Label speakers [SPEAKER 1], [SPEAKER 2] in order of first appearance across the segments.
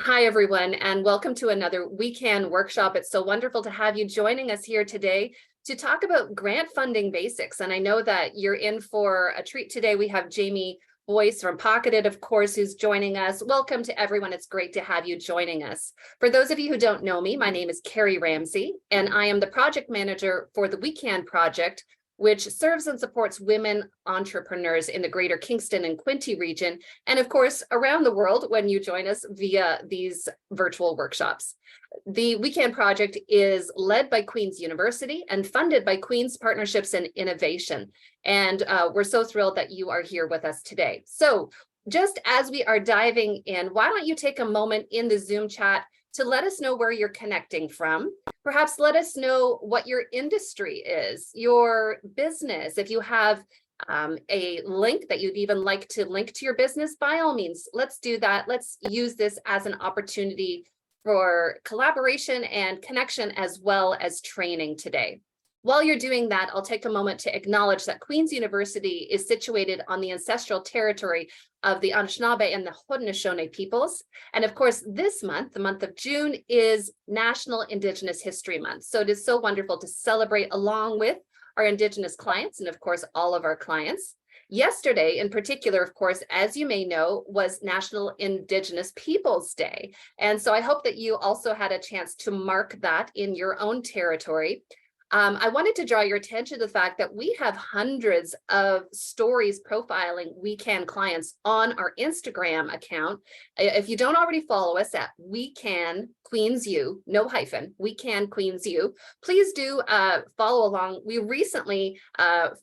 [SPEAKER 1] Hi, everyone, and welcome to another weekend workshop. It's so wonderful to have you joining us here today to talk about grant funding basics. And I know that you're in for a treat today. We have Jamie Boyce from Pocketed, of course, who's joining us. Welcome to everyone. It's great to have you joining us. For those of you who don't know me, my name is Carrie Ramsey, and I am the project manager for the Weekend Project, which serves and supports women entrepreneurs in the greater Kingston and Quinte region, and of course, around the world when you join us via these virtual workshops. The Weekend Project is led by Queen's University and funded by Queen's Partnerships and Innovation. And we're so thrilled that you are here with us today. So just as we are diving in, why don't you take a moment in the Zoom chat to let us know where you're connecting from. Perhaps let us know what your industry is, your business. If you have a link that you'd even like to link to your business, by all means, let's do that. Let's use this as an opportunity for collaboration and connection as well as training today. While you're doing that, I'll take a moment to acknowledge that Queen's University is situated on the ancestral territory of the Anishinaabe and the Haudenosaunee peoples. And of course, this month, the month of June, is National Indigenous History Month. So it is so wonderful to celebrate along with our Indigenous clients and of course, all of our clients. Yesterday, in particular, of course, as you may know, was National Indigenous Peoples Day. And so I hope that you also had a chance to mark that in your own territory. I wanted to draw your attention to the fact that we have hundreds of stories profiling Weekend clients on our Instagram account. If you don't already follow us at Weekend Queens U, no hyphen, Weekend Queens U, please do follow along. We recently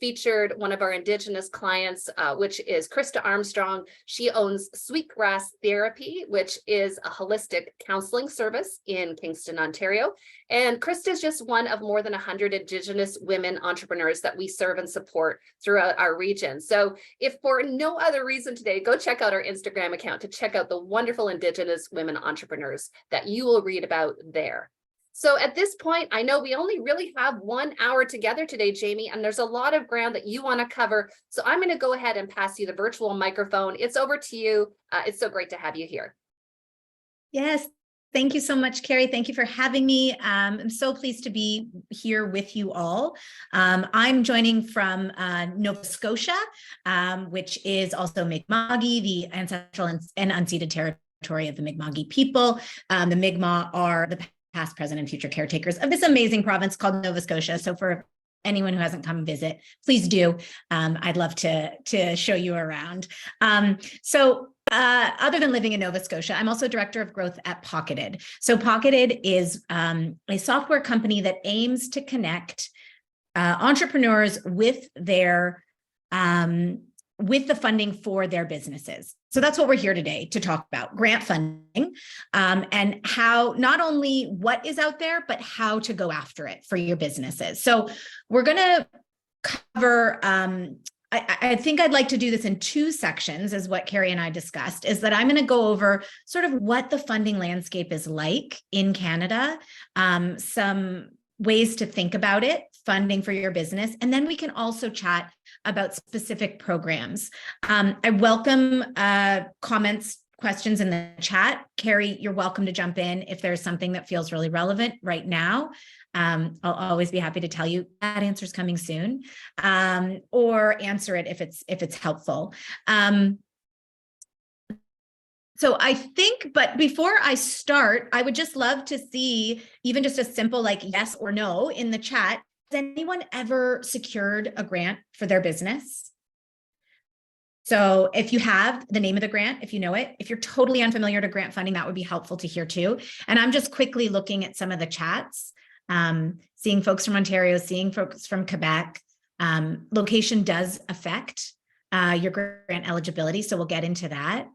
[SPEAKER 1] featured one of our Indigenous clients, which is Krista Armstrong. She owns Sweetgrass Therapy, which is a holistic counseling service in Kingston, Ontario. And Krista is just one of more than 100 Indigenous women entrepreneurs that we serve and support throughout our region. So if for no other reason today, go check out our Instagram account to check out the wonderful Indigenous women entrepreneurs that you will read about there. So at this point, I know we only really have 1 hour together today, Jamie, and there's a lot of ground that you want to cover. So I'm going to go ahead and pass you the virtual microphone. It's over to you. It's so great to have you here.
[SPEAKER 2] Yes. Thank you so much, Carrie. Thank you for having me. I'm so pleased to be here with you all. I'm joining from Nova Scotia, which is also Mi'kma'ki, the ancestral and unceded territory of the Mi'kma'ki people. The Mi'kmaq are the past, present, and future caretakers of this amazing province called Nova Scotia. So for anyone who hasn't come visit, please do. I'd love to show you around. Other than living in Nova Scotia, I'm also director of growth at Pocketed. So Pocketed is a software company that aims to connect entrepreneurs with their with the funding for their businesses. So that's what we're here today to talk about, grant funding, and how not only what is out there, but how to go after it for your businesses. So we're going to cover I think I'd like to do this in two sections, as what Carrie and I discussed, is that I'm going to go over sort of what the funding landscape is like in Canada, some ways to think about it, funding for your business, and then we can also chat about specific programs. I welcome comments, questions in the chat. Carrie, you're welcome to jump in if there's something that feels really relevant right now. I'll always be happy to tell you that answer's coming soon, or answer it if it's helpful. So I think, but before I start, I would just love to see even just a simple like yes or no in the chat. Has anyone ever secured a grant for their business? So if you have the name of the grant, if you know it, if you're totally unfamiliar to grant funding, that would be helpful to hear too. And I'm just quickly looking at some of the chats. Seeing folks from Ontario, seeing folks from Quebec. Location does affect your grant eligibility, so we'll get into that.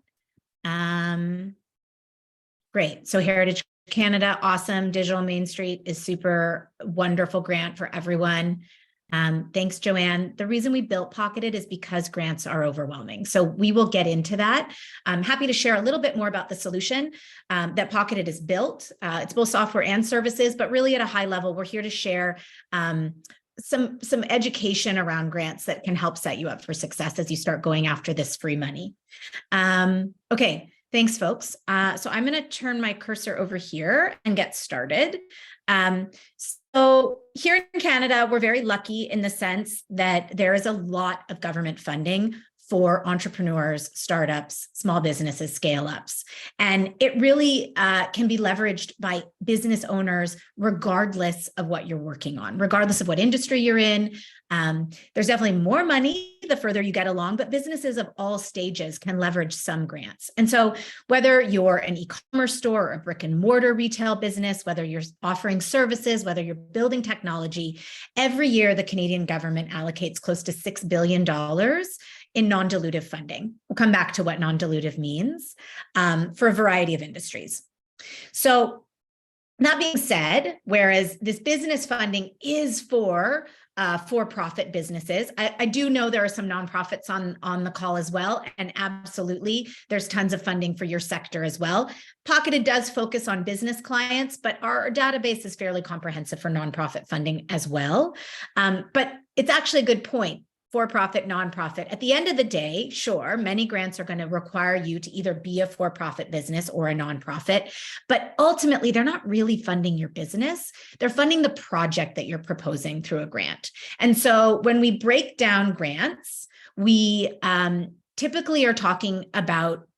[SPEAKER 2] Great, so Heritage Canada, awesome. Digital Main Street is super wonderful grant for everyone. Thanks, Joanne. The reason we built Pocketed is because grants are overwhelming. So we will get into that. I'm happy to share a little bit more about the solution that Pocketed is built. It's both software and services, but really at a high level, we're here to share some education around grants that can help set you up for success as you start going after this free money. Okay, Thanks, folks. So I'm going to turn my cursor over here and get started. So here in Canada, we're very lucky in the sense that there is a lot of government funding for entrepreneurs, startups, small businesses, scale-ups. And it really can be leveraged by business owners, regardless of what you're working on, regardless of what industry you're in. There's definitely more money the further you get along, but businesses of all stages can leverage some grants. And so whether you're an e-commerce store or a brick and mortar retail business, whether you're offering services, whether you're building technology, every year the Canadian government allocates close to $6 billion in non-dilutive funding. We'll come back to what non-dilutive means for a variety of industries. So that being said, whereas this business funding is for-profit businesses, I do know there are some nonprofits on the call as well, and absolutely, there's tons of funding for your sector as well. Pocketed does focus on business clients, but our database is fairly comprehensive for nonprofit funding as well. But it's actually a good point. For-profit, nonprofit. At the end of the day, sure, many grants are going to require you to either be a for-profit business or a nonprofit, but ultimately they're not really funding your business. They're funding the project that you're proposing through a grant. And so when we break down grants, we typically are talking about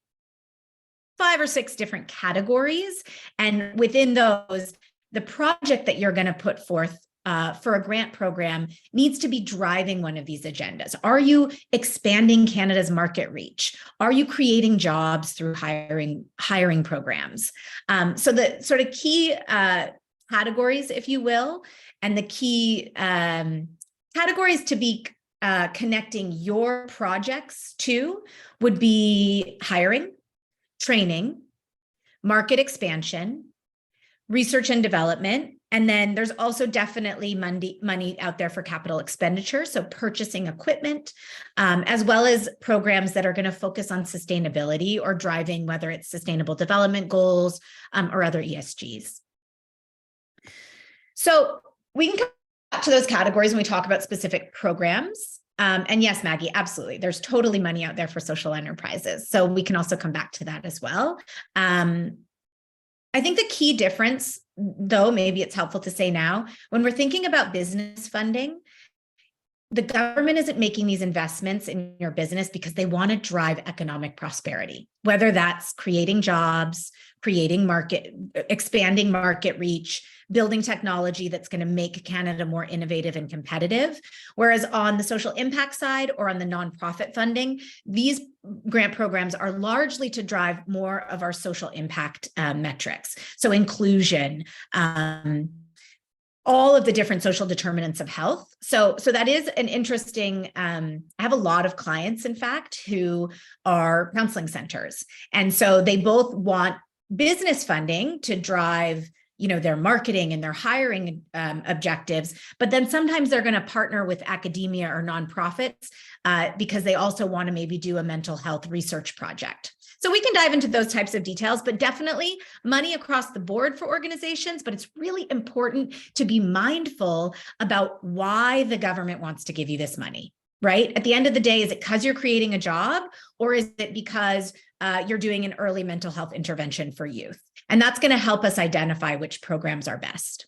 [SPEAKER 2] 5 or 6 different categories. And within those, the project that you're going to put forth for a grant program needs to be driving one of these agendas. Are you expanding Canada's market reach? Are you creating jobs through hiring programs? So the sort of key categories, if you will, and the key categories to be connecting your projects to would be hiring, training, market expansion, research and development. And then there's also definitely money out there for capital expenditure, so purchasing equipment, as well as programs that are going to focus on sustainability or driving, whether it's sustainable development goals or other ESGs. So we can come back to those categories when we talk about specific programs. And yes, Maggie, absolutely. There's totally money out there for social enterprises. So we can also come back to that as well. I think the key difference, though, maybe it's helpful to say now, when we're thinking about business funding, the government isn't making these investments in your business because they want to drive economic prosperity, whether that's creating jobs, expanding market reach, building technology that's going to make Canada more innovative and competitive. Whereas on the social impact side or on the nonprofit funding, these grant programs are largely to drive more of our social impact metrics. So inclusion, all of the different social determinants of health. So that is an interesting, I have a lot of clients, in fact, who are counseling centers. And so they both want business funding to drive their marketing and their hiring objectives, but then sometimes they're going to partner with academia or nonprofits because they also want to maybe do a mental health research project. So we can dive into those types of details, but definitely money across the board for organizations. But it's really important to be mindful about why the government wants to give you this money, right? At the end of the day, is it because you're creating a job, or is it because you're doing an early mental health intervention for youth? And that's going to help us identify which programs are best.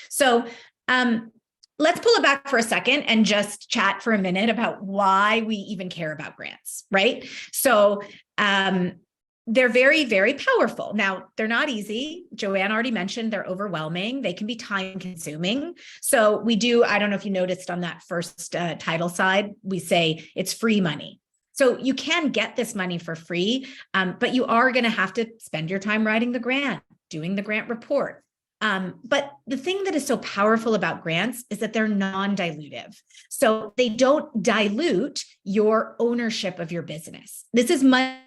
[SPEAKER 2] So let's pull it back for a second and just chat for a minute about why we even care about grants, right? So they're very, very powerful. Now, they're not easy. Joanne already mentioned they're overwhelming. They can be time consuming. So we do, I don't know if you noticed on that first title side, we say it's free money. So you can get this money for free, but you are going to have to spend your time writing the grant, doing the grant report. But the thing that is so powerful about grants is that they're non-dilutive. So they don't dilute your ownership of your business. This is money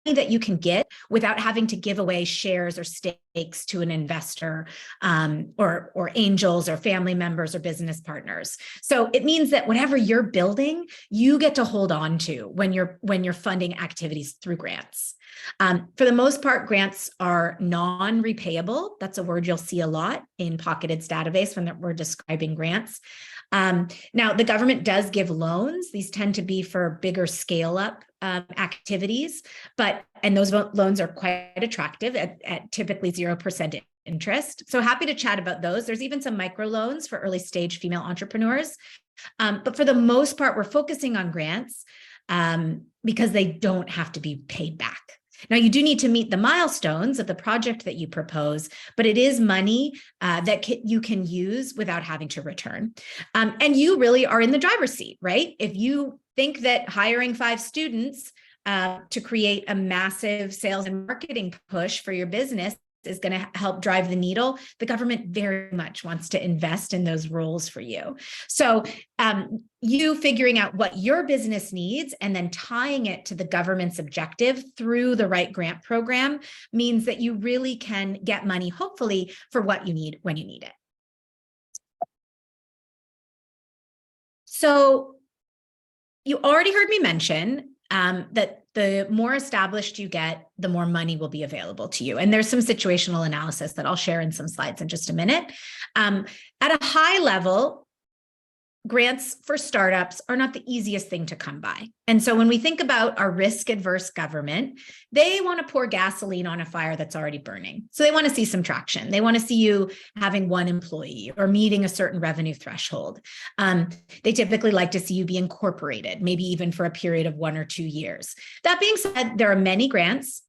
[SPEAKER 2] that you can get without having to give away shares or stakes to an investor or angels or family members or business partners. So it means that whatever you're building, you get to hold on to when you're funding activities through grants. For the most part, grants are non-repayable. That's a word you'll see a lot in Pocketed's database when we're describing grants. Now, the government does give loans. These tend to be for bigger scale-up activities, but and those loans are quite attractive at typically 0% interest. So happy to chat about those. There's even some microloans for early stage female entrepreneurs. But for the most part, we're focusing on grants because they don't have to be paid back. Now, you do need to meet the milestones of the project that you propose, but it is money that you can use without having to return. And you really are in the driver's seat, right? If you think that hiring 5 students to create a massive sales and marketing push for your business is going to help drive the needle, the government very much wants to invest in those roles for you. So you figuring out what your business needs and then tying it to the government's objective through the right grant program means that you really can get money, hopefully, for what you need when you need it. So you already heard me mention that the more established you get, the more money will be available to you. And there's some situational analysis that I'll share in some slides in just a minute. At a high level, grants for startups are not the easiest thing to come by. And so when we think about our risk-averse government, they want to pour gasoline on a fire that's already burning. So they want to see some traction. They want to see you having 1 employee or meeting a certain revenue threshold. They typically like to see you be incorporated, maybe even for a period of 1 or 2 years. That being said, there are many grants,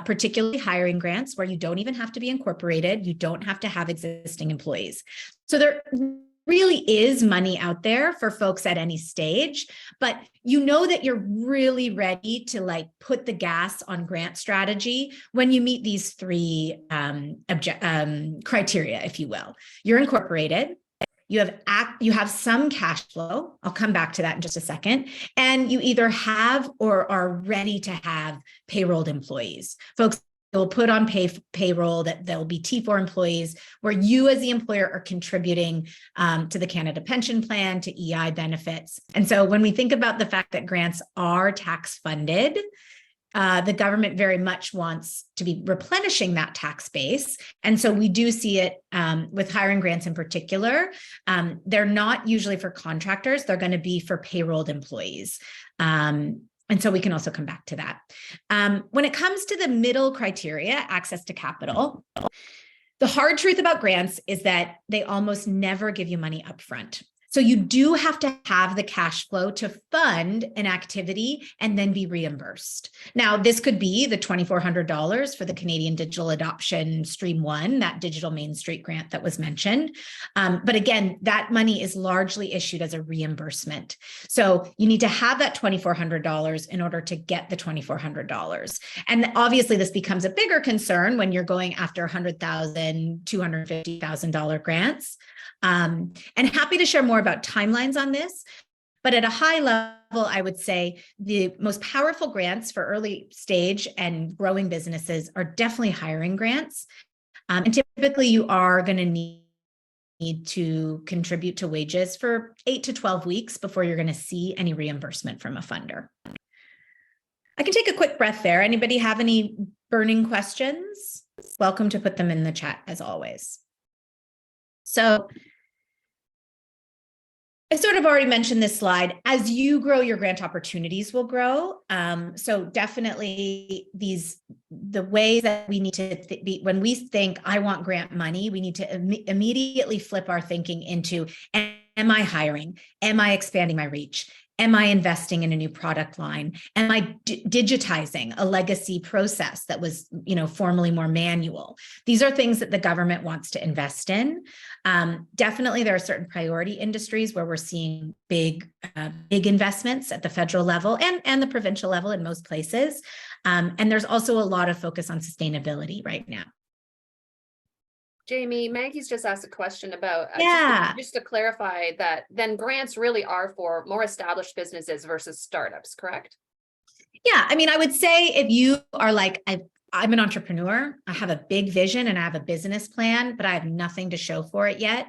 [SPEAKER 2] particularly hiring grants, where you don't even have to be incorporated. You don't have to have existing employees. So there really is money out there for folks at any stage, but you know that you're really ready to like put the gas on grant strategy when you meet these 3 criteria, if you will. You're incorporated, you have some cash flow. I'll come back to that in just a second. And you either have or are ready to have payrolled employees. Folks will put on payroll that there'll be T4 employees where you as the employer are contributing to the Canada Pension Plan, to EI benefits. And so when we think about the fact that grants are tax funded, the government very much wants to be replenishing that tax base. And so we do see it with hiring grants in particular. They're not usually for contractors. They're going to be for payrolled employees. And so we can also come back to that. When it comes to the middle criteria, access to capital, the hard truth about grants is that they almost never give you money upfront. So you do have to have the cash flow to fund an activity and then be reimbursed. Now, this could be the $2,400 for the Canadian Digital Adoption Stream 1, that Digital Main Street grant that was mentioned. But again, that money is largely issued as a reimbursement. So you need to have that $2,400 in order to get the $2,400. And obviously this becomes a bigger concern when you're going after $100,000, $250,000 grants. And happy to share more about timelines on this, but at a high level, I would say the most powerful grants for early stage and growing businesses are definitely hiring grants. And typically you are going to need to contribute to wages for 8 to 12 weeks before you're going to see any reimbursement from a funder. I can take a quick breath there. Anybody have any burning questions? Welcome to put them in the chat as always. So I sort of already mentioned this slide. As you grow, your grant opportunities will grow. So definitely the ways that we need to be, when we think I want grant money, we need to immediately flip our thinking into, am I hiring? Am I expanding my reach? Am I investing in a new product line? Am I digitizing a legacy process that was, formerly more manual? These are things that the government wants to invest in. Definitely, there are certain priority industries where we're seeing big investments at the federal level and the provincial level in most places. And there's also a lot of focus on sustainability right now.
[SPEAKER 1] Jamie, Maggie's just asked a question about, just to clarify that then grants really are for more established businesses versus startups, correct?
[SPEAKER 2] Yeah, I would say if you are like, I'm an entrepreneur, I have a big vision and I have a business plan, but I have nothing to show for it yet.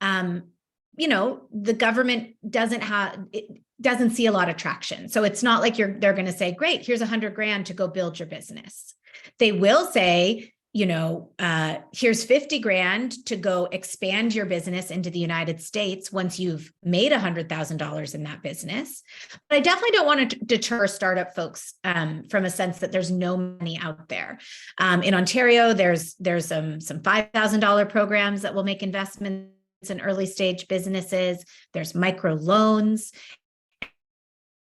[SPEAKER 2] The government doesn't see a lot of traction. So it's not like they're going to say, great, here's $100,000 to go build your business. They will say, here's 50 grand to go expand your business into the United States once you've made $100,000 in that business. But I definitely don't want to deter startup folks from a sense that there's no money out there. In Ontario, there's some $5,000 programs that will make investments in early stage businesses. There's micro loans,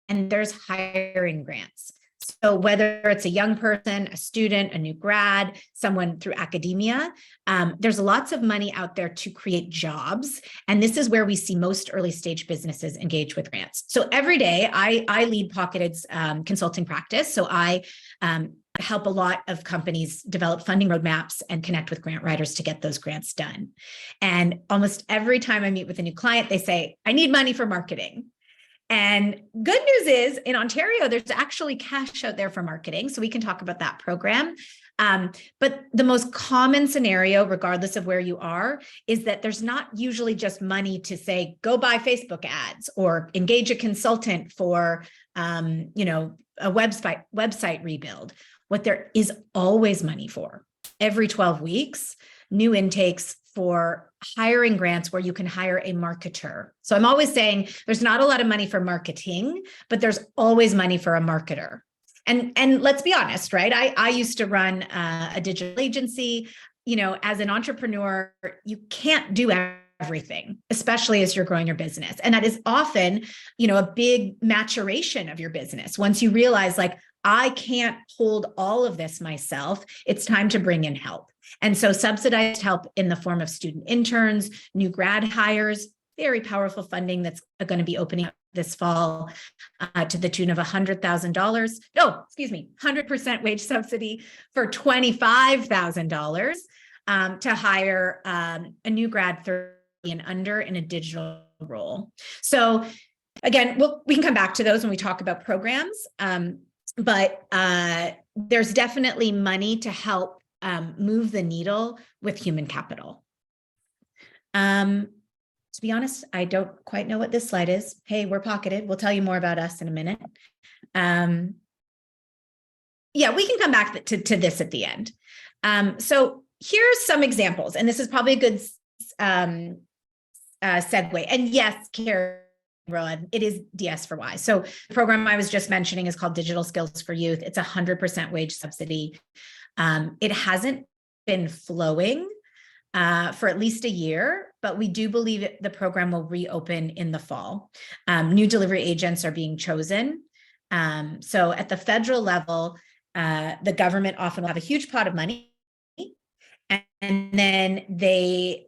[SPEAKER 2] and there's hiring grants. So whether it's a young person, a student, a new grad, someone through academia, there's lots of money out there to create jobs. And this is where we see most early stage businesses engage with grants. So every day I lead Pocketed's consulting practice. So I help a lot of companies develop funding roadmaps and connect with grant writers to get those grants done. And almost every time I meet with a new client, they say, I need money for marketing. And good news is in Ontario, there's actually cash out there for marketing. So we can talk about that program. But the most common scenario, regardless of where you are, is that there's not usually just money to say, go buy Facebook ads or engage a consultant for, a website rebuild. What there is always money for, every 12 weeks, new intakes for hiring grants where you can hire a marketer. So I'm always saying there's not a lot of money for marketing, but there's always money for a marketer. And let's be honest, right? I used to run a digital agency. As an entrepreneur, you can't do everything, especially as you're growing your business. And that is often, a big maturation of your business. Once you realize, like, I can't hold all of this myself, it's time to bring in help. And so subsidized help in the form of student interns, new grad hires, very powerful funding that's going to be opening up this fall to the tune of $100,000. No, excuse me, 100% wage subsidy for $25,000 to hire a new grad 30 and under in a digital role. So again, we can come back to those when we talk about programs, but there's definitely money to help move the needle with human capital. To be honest, I don't quite know what this slide is. Hey, we're Pocketed. We'll tell you more about us in a minute. Yeah, we can come back to this at the end. So here's some examples, and this is probably a good segue. And yes, Karen, it is DS for Y. So the program I was just mentioning is called Digital Skills for Youth. It's 100% wage subsidy. It hasn't been flowing for at least a year, but we do believe the program will reopen in the fall. New delivery agents are being chosen. So at the federal level, the government often will have a huge pot of money, and then they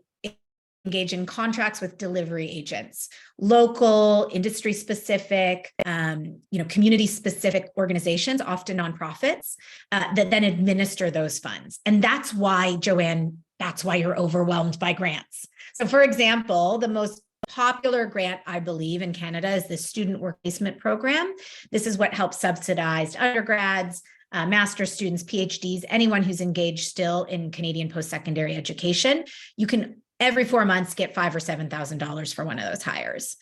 [SPEAKER 2] engage in contracts with delivery agents, local, industry specific, community specific organizations, often nonprofits, that then administer those funds. And that's why, Joanne, that's why you're overwhelmed by grants. So for example, the most popular grant, I believe, in Canada is the Student Work Placement Program. This is what helps subsidize undergrads, master's students, PhDs, anyone who's engaged still in Canadian post-secondary education. You can every 4 months get $5,000 or $7,000 for one of those hires.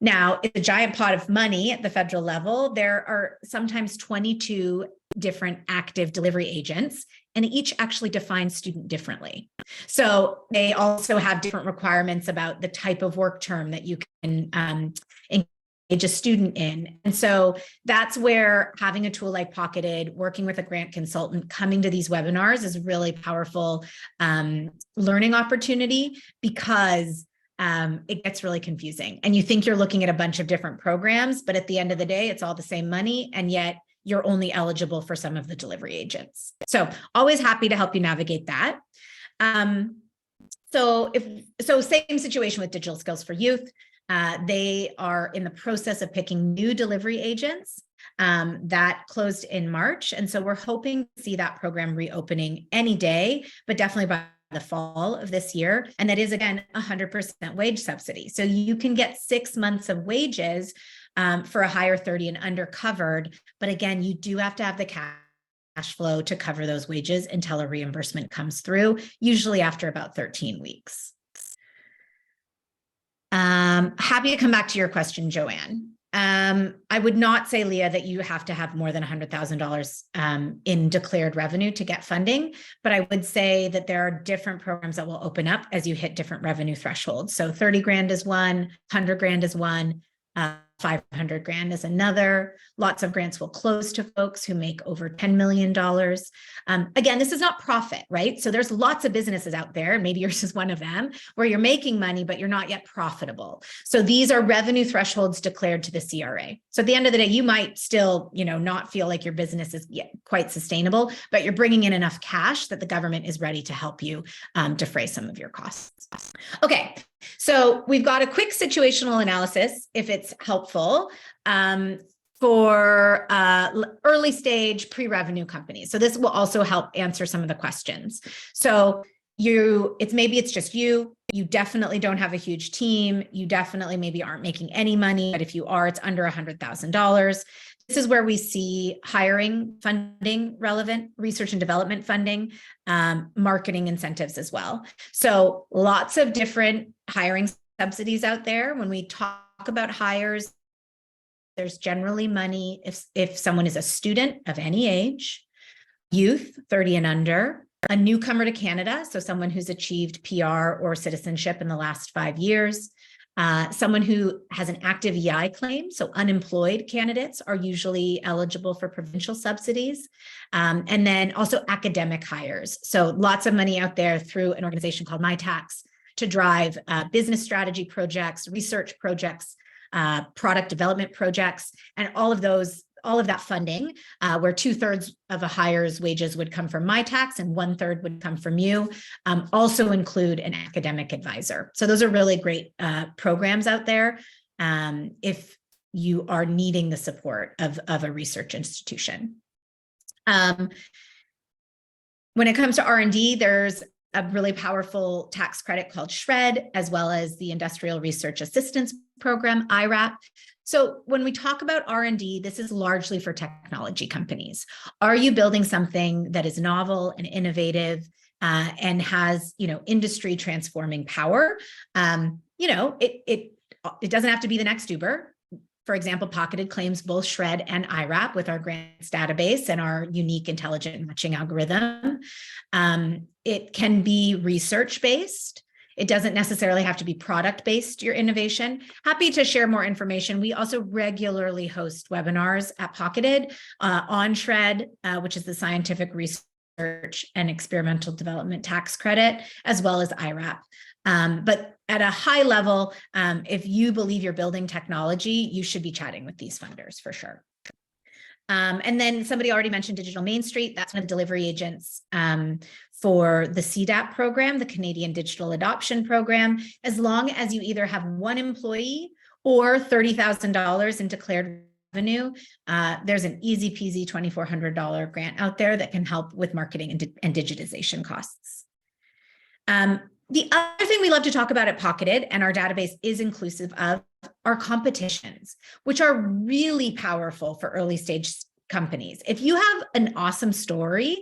[SPEAKER 2] Now, it's a giant pot of money at the federal level. There are sometimes 22 different active delivery agents, and each actually define student differently. So they also have different requirements about the type of work term that you can engage a student in. And so that's where having a tool like Pocketed, working with a grant consultant, coming to these webinars is a really powerful learning opportunity, because it gets really confusing. And you think you're looking at a bunch of different programs, but at the end of the day, it's all the same money. And yet you're only eligible for some of the delivery agents. So always happy to help you navigate that. So same situation with Digital Skills for Youth. They are in the process of picking new delivery agents that closed in March. And so we're hoping to see that program reopening any day, but definitely by the fall of this year. And that is, again, 100% wage subsidy. So you can get 6 months of wages for a higher 30 and under covered. But again, you do have to have the cash flow to cover those wages until a reimbursement comes through, usually after about 13 weeks. Happy to come back to your question, Joanne. I would not say, Leah, that you have to have more than $100,000 in declared revenue to get funding, but I would say that there are different programs that will open up as you hit different revenue thresholds. So 30 grand is one, 100 grand is one, 500 grand is another. Lots of grants will close to folks who make over $10 million. Again, this is not profit, right? So there's lots of businesses out there, and maybe yours is one of them, where you're making money, but you're not yet profitable. So these are revenue thresholds declared to the CRA. So at the end of the day, you might still, not feel like your business is yet quite sustainable, but you're bringing in enough cash that the government is ready to help you defray some of your costs. Okay. So we've got a quick situational analysis, if it's helpful, for early stage pre-revenue companies. So this will also help answer some of the questions. So maybe it's just you definitely don't have a huge team. You definitely maybe aren't making any money, but if you are, it's under $100,000. This is where we see hiring funding relevant, research and development funding, marketing incentives as well. So lots of different hiring subsidies out there. When we talk about hires, there's generally money if someone is a student of any age, youth, 30 and under, a newcomer to Canada, so someone who's achieved PR or citizenship in the last 5 years, someone who has an active EI claim, so unemployed candidates are usually eligible for provincial subsidies, and then also academic hires. So lots of money out there through an organization called MyTax to drive business strategy projects, research projects, product development projects, and all of that funding, where 2/3 of a hire's wages would come from MyTax and 1/3 would come from you, also include an academic advisor. So those are really great programs out there if you are needing the support of a research institution. When it comes to R&D, there's a really powerful tax credit called SHRED, as well as the Industrial Research Assistance Program, IRAP. So when we talk about R&D, this is largely for technology companies. Are you building something that is novel and innovative and has, industry transforming power? It doesn't have to be the next Uber. For example, Pocketed claims both SHRED and IRAP with our grants database and our unique intelligent matching algorithm. It can be research-based. It doesn't necessarily have to be product-based, your innovation. Happy to share more information. We also regularly host webinars at Pocketed on SHRED, which is the Scientific Research and Experimental Development Tax Credit, as well as IRAP. But at a high level, if you believe you're building technology, you should be chatting with these funders for sure. And then somebody already mentioned Digital Main Street. That's one of the delivery agents for the CDAP program, the Canadian Digital Adoption Program. As long as you either have one employee or $30,000 in declared revenue, there's an easy peasy $2,400 grant out there that can help with marketing and digitization costs. The other thing we love to talk about at Pocketed, and our database is inclusive of, are competitions, which are really powerful for early stage companies. If you have an awesome story,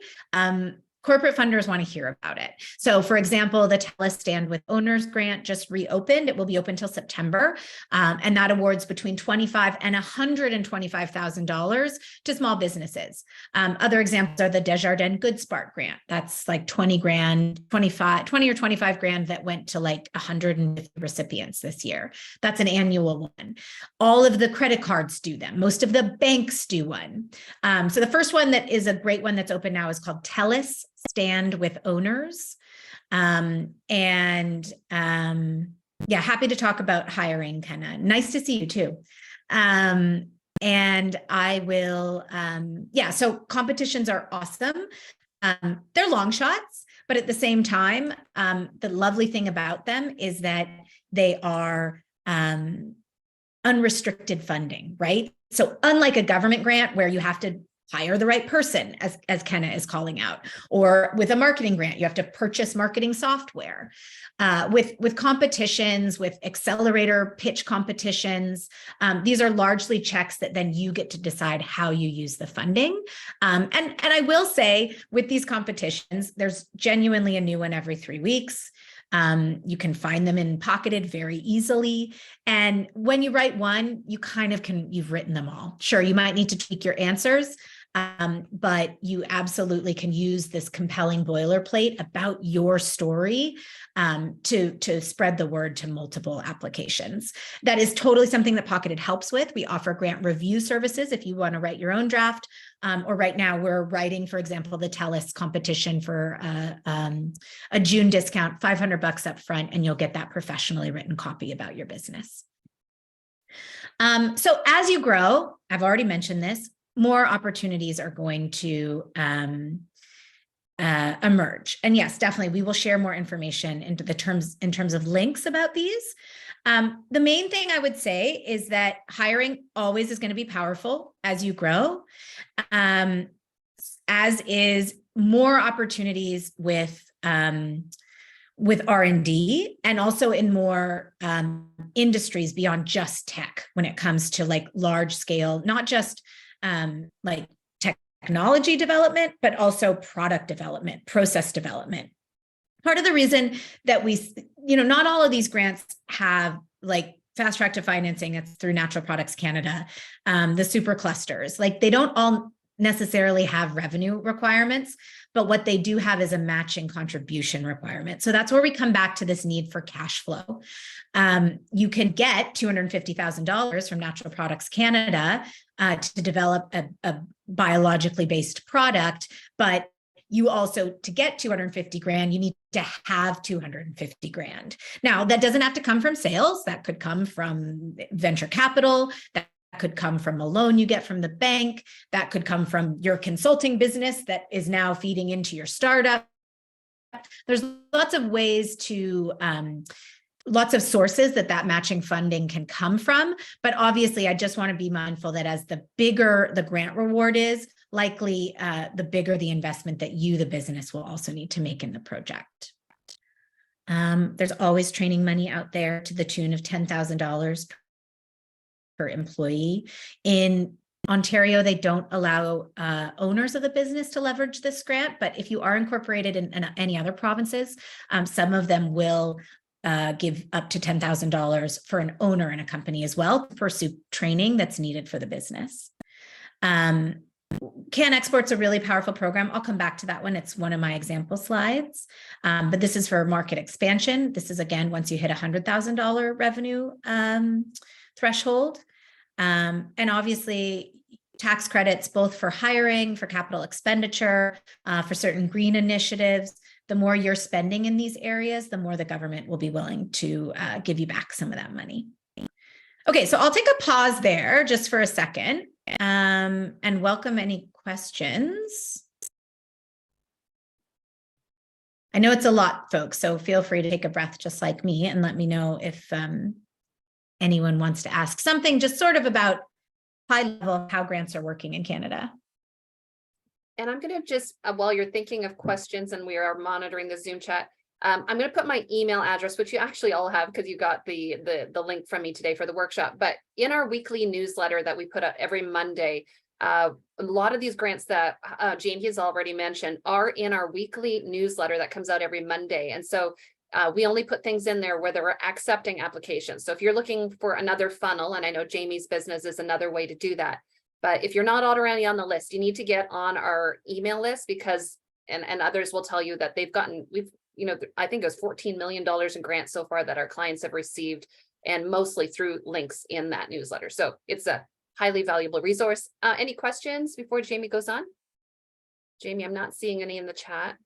[SPEAKER 2] corporate funders want to hear about it. So for example, the TELUS Stand with Owners grant just reopened. It will be open till September. And that awards between $25,000 and $125,000 to small businesses. Other examples are the Desjardins Good Spark grant. That's like 20 or 25 grand that went to like 150 recipients this year. That's an annual one. All of the credit cards do them. Most of the banks do one. So the first one that is a great one that's open now is called TELUS Stand with Owners. Yeah, happy to talk about hiring, Kenna. Nice to see you too. And I will, so competitions are awesome. They're long shots, but at the same time, the lovely thing about them is that they are unrestricted funding, right? So unlike a government grant where you have to hire the right person, as Kenna is calling out, or with a marketing grant, you have to purchase marketing software. With competitions, with accelerator pitch competitions, these are largely checks that then you get to decide how you use the funding. And I will say with these competitions, there's genuinely a new one every 3 weeks. You can find them in Pocketed very easily. And when you write one, you kind of you've written them all. Sure, you might need to tweak your answers, but you absolutely can use this compelling boilerplate about your story to spread the word to multiple applications. That is totally something that Pocketed helps with. We offer grant review services if you want to write your own draft, or right now we're writing, for example, the TELUS competition for a June discount, $500 up front, and you'll get that professionally written copy about your business. So as you grow, I've already mentioned this, more opportunities are going to emerge. And yes, definitely, we will share more information in terms of links about these. The main thing I would say is that hiring always is going to be powerful as you grow, as is more opportunities with R&D, and also in more industries beyond just tech when it comes to like large scale, not just like technology development, but also product development, process development. Part of the reason that not all of these grants have like fast track to financing, it's through Natural Products Canada, the super clusters, like they don't all necessarily have revenue requirements, but what they do have is a matching contribution requirement. So that's where we come back to this need for cash flow. You can get $250,000 from Natural Products Canada to develop a biologically based product, but you also, to get 250 grand, you need to have 250 grand. Now, that doesn't have to come from sales. That could come from venture capital. That could come from a loan you get from the bank. That could come from your consulting business that is now feeding into your startup. There's lots of ways to, lots of sources that matching funding can come from. But obviously, I just want to be mindful that as the bigger the grant reward is, likely the bigger the investment that you, the business, will also need to make in the project. There's always training money out there to the tune of $10,000 per employee. In Ontario, they don't allow owners of the business to leverage this grant, but if you are incorporated in any other provinces, some of them will give up to $10,000 for an owner in a company as well to pursue training that's needed for the business. Can Export's a really powerful program. I'll come back to that one. It's one of my example slides, but this is for market expansion. This is, again, once you hit $100,000 revenue threshold. And obviously, tax credits, both for hiring, for capital expenditure, for certain green initiatives. The more you're spending in these areas, the more the government will be willing to give you back some of that money. Okay, so I'll take a pause there just for a second and welcome any questions. I know it's a lot, folks, so feel free to take a breath just like me and let me know if anyone wants to ask something just sort of about high level how grants are working in Canada.
[SPEAKER 1] And I'm going to just, while you're thinking of questions and we are monitoring the Zoom chat, I'm going to put my email address, which you actually all have because you got the link from me today for the workshop. But in our weekly newsletter that we put out every Monday, a lot of these grants that Jamie has already mentioned are in our weekly newsletter that comes out every Monday. And so we only put things in there where we're accepting applications. So if you're looking for another funnel, and I know Jamie's business is another way to do that, but if you're not already on the list, you need to get on our email list because, and others will tell you that I think it was $14 million in grants so far that our clients have received, and mostly through links in that newsletter. So it's a highly valuable resource. Any questions before Jamie goes on? Jamie, I'm not seeing any in the chat.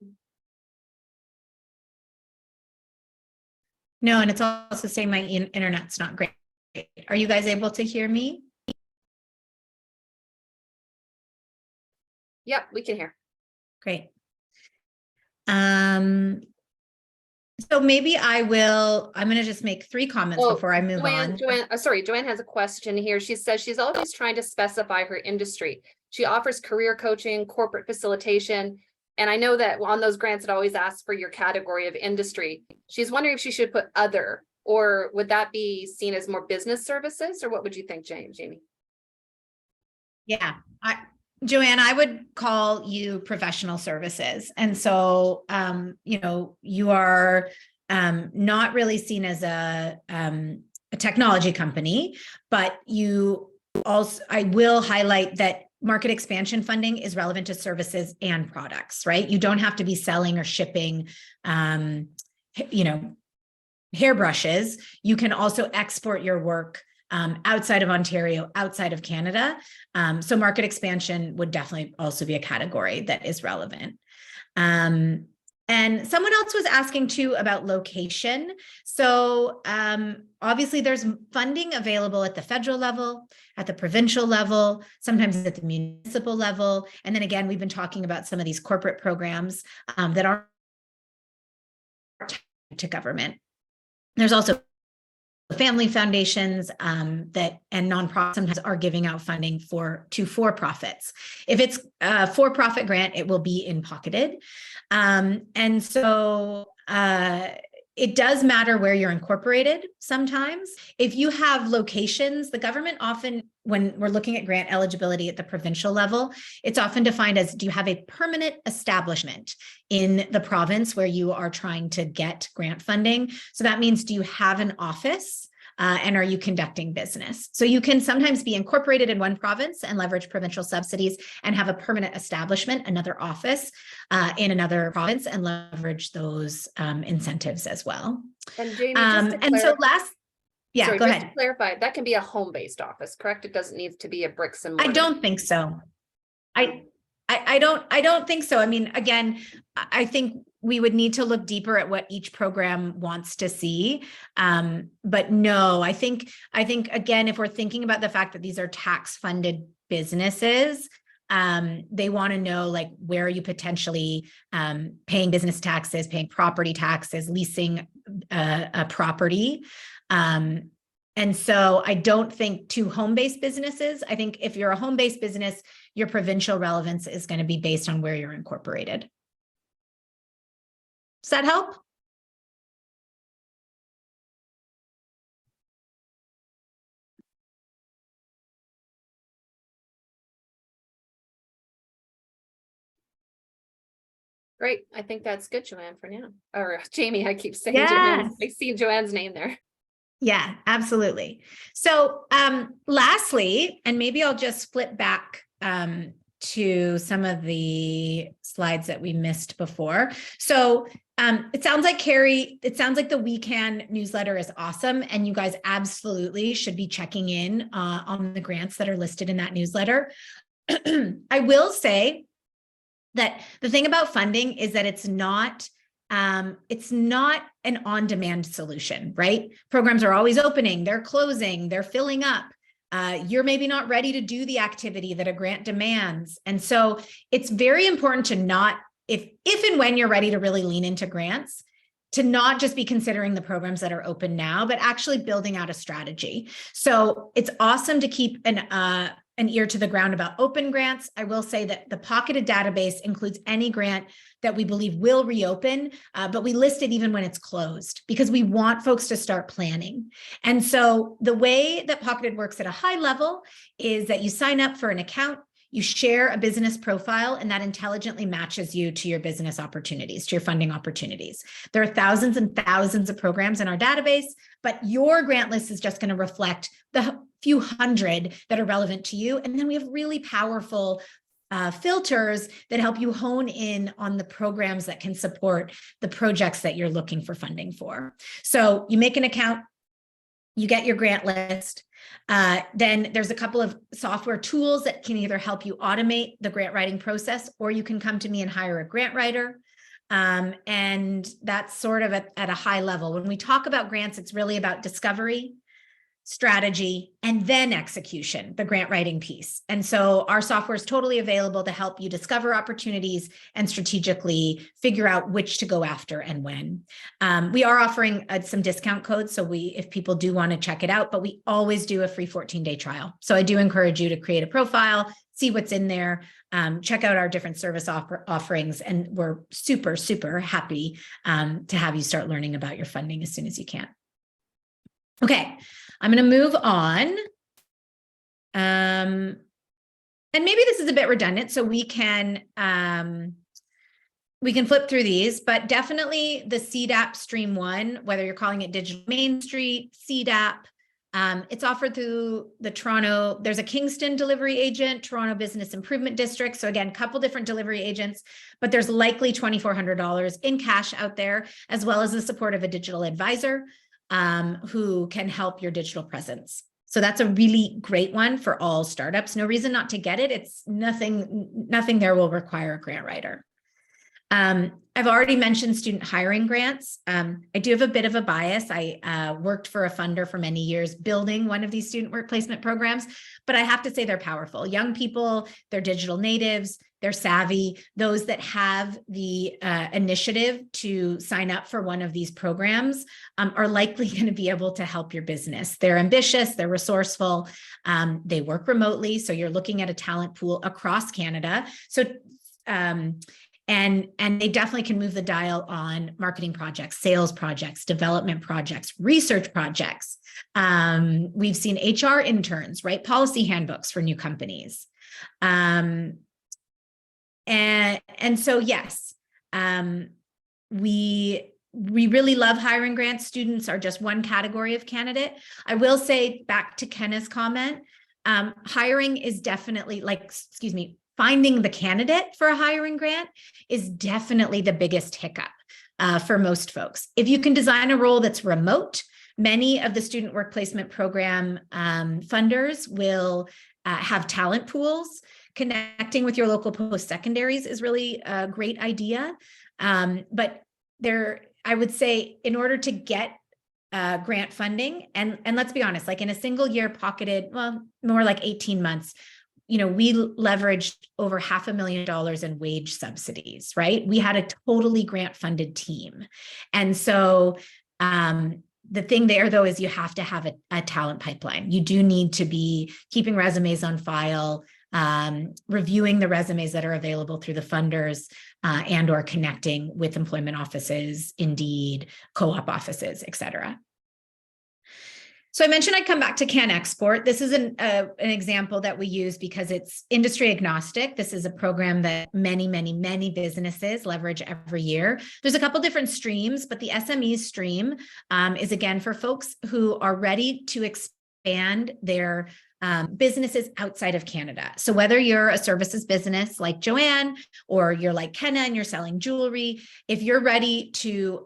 [SPEAKER 2] No, and it's also saying my internet's not great. Are you guys able to hear me?
[SPEAKER 1] Yep, we can hear.
[SPEAKER 2] Great. So maybe I'm going to just make 3 comments before I move on.
[SPEAKER 1] Joanne has a question here. She says she's always trying to specify her industry. She offers career coaching, corporate facilitation, and I know that on those grants, it always asks for your category of industry. She's wondering if she should put other, or would that be seen as more business services, or what would you think, Jamie?
[SPEAKER 2] Yeah, Joanne, I would call you professional services. And so, you are not really seen as a technology company, but I will highlight that market expansion funding is relevant to services and products, right? You don't have to be selling or shipping, hairbrushes. You can also export your work outside of Ontario, outside of Canada. So market expansion would definitely also be a category that is relevant. And someone else was asking too about location. So obviously there's funding available at the federal level, at the provincial level, sometimes at the municipal level. And then again, we've been talking about some of these corporate programs that are to government. There's also family foundations and nonprofits sometimes are giving out funding to for-profits. If it's a for-profit grant, it will be in-pocketed. And so it does matter where you're incorporated sometimes. If you have locations, the government often, when we're looking at grant eligibility at the provincial level, it's often defined as, do you have a permanent establishment in the province where you are trying to get grant funding? So that means, do you have an office? And are you conducting business? So you can sometimes be incorporated in one province and leverage provincial subsidies and have a permanent establishment, another office in another province, and leverage those incentives as well.
[SPEAKER 1] And Jamie,
[SPEAKER 2] go ahead.
[SPEAKER 1] To clarify, that can be a home-based office, correct? It doesn't need to be a bricks and mortar.
[SPEAKER 2] I don't think so. I don't think so. I mean, again, I think we would need to look deeper at what each program wants to see. But no, I think again, if we're thinking about the fact that these are tax funded businesses, they want to know, like, where are you potentially paying business taxes, paying property taxes, leasing a property. And so I don't think to home-based businesses. I think if you're a home-based business, your provincial relevance is going to be based on where you're incorporated. Does that help?
[SPEAKER 1] Great. I think that's good, Joanne, for now. Or Jamie, I keep saying
[SPEAKER 2] Yes.
[SPEAKER 1] Joanne. I see Joanne's name there.
[SPEAKER 2] Yeah, absolutely. So lastly, and maybe I'll just flip back to some of the slides that we missed before. So it sounds like the We Can newsletter is awesome, and you guys absolutely should be checking in on the grants that are listed in that newsletter. I will say that the thing about funding is that it's not an on-demand solution, right? Programs are always opening, they're closing, they're filling up. You're maybe not ready to do the activity that a grant demands. And so it's very important to not, if and when you're ready to really lean into grants, to not just be considering the programs that are open now, but actually building out a strategy. So it's awesome to keep an ear to the ground about open grants. I will say that the pocketed database includes any grant that we believe will reopen, but we list it even when it's closed because we want folks to start planning. And so the way that Pocketed works at a high level is that you sign up for an account, you share a business profile, and that intelligently matches you to your business opportunities, to your funding opportunities. There are thousands and thousands of programs in our database, but your grant list is just going to reflect the few hundred that are relevant to you. And then we have really powerful filters that help you hone in on the programs that can support the projects that you're looking for funding for. So you make an account, you get your grant list. Then there's a couple of software tools that can either help you automate the grant writing process, or you can come to me and hire a grant writer. And that's sort of at a high level. When we talk about grants, it's really about discovery, strategy, and then execution, the grant writing piece. And so our software is totally available to help you discover opportunities and strategically figure out which to go after and when. We are offering some discount codes, so if people do want to check it out, but we always do a free 14-day trial. So I do encourage you to create a profile, see what's in there, check out our different service offerings, and we're super, super happy to have you start learning about your funding as soon as you can. Okay, I'm going to move on. And maybe this is a bit redundant, so we can we can flip through these, but definitely the CDAP Stream 1, whether you're calling it Digital Main Street, CDAP, it's offered through the Toronto, there's a Kingston delivery agent, Toronto Business Improvement District. So again, a couple different delivery agents, but there's likely $2,400 in cash out there, as well as the support of a digital advisor who can help your digital presence. So that's a really great one for all startups. No reason not to get it. It's nothing there will require a grant writer. I've already mentioned student hiring grants. I do have a bit of a bias. I worked for a funder for many years building one of these student work placement programs, but I have to say they're powerful. Young people, they're digital natives, they're savvy. Those that have the initiative to sign up for one of these programs are likely going to be able to help your business. They're ambitious, they're resourceful, they work remotely. So you're looking at a talent pool across Canada. So, and they definitely can move the dial on marketing projects, sales projects, development projects, research projects. We've seen HR interns write policy handbooks for new companies. And so, yes, we really love hiring grants. Students are just one category of candidate. I will say, back to Kenna's comment, hiring is definitely finding the candidate for a hiring grant is definitely the biggest hiccup for most folks. If you can design a role that's remote, many of the student work placement program funders will have talent pools. Connecting with your local post-secondaries is really a great idea. But I would say, in order to get grant funding, and let's be honest, like in a single year pocketed, well, more like 18 months, we leveraged over $500,000 in wage subsidies, right? We had a totally grant funded team. And so the thing there, though, is you have to have a talent pipeline. You do need to be keeping resumes on file, reviewing the resumes that are available through the funders and or connecting with employment offices, Indeed, co-op offices, et cetera. So I mentioned I'd come back to CanExport. This is an example that we use because it's industry agnostic. This is a program that many businesses leverage every year. There's a couple different streams, but the SME stream is, again, for folks who are ready to expand their businesses outside of Canada. So whether you're a services business like Joanne, or you're like Kenna and you're selling jewelry, if you're ready to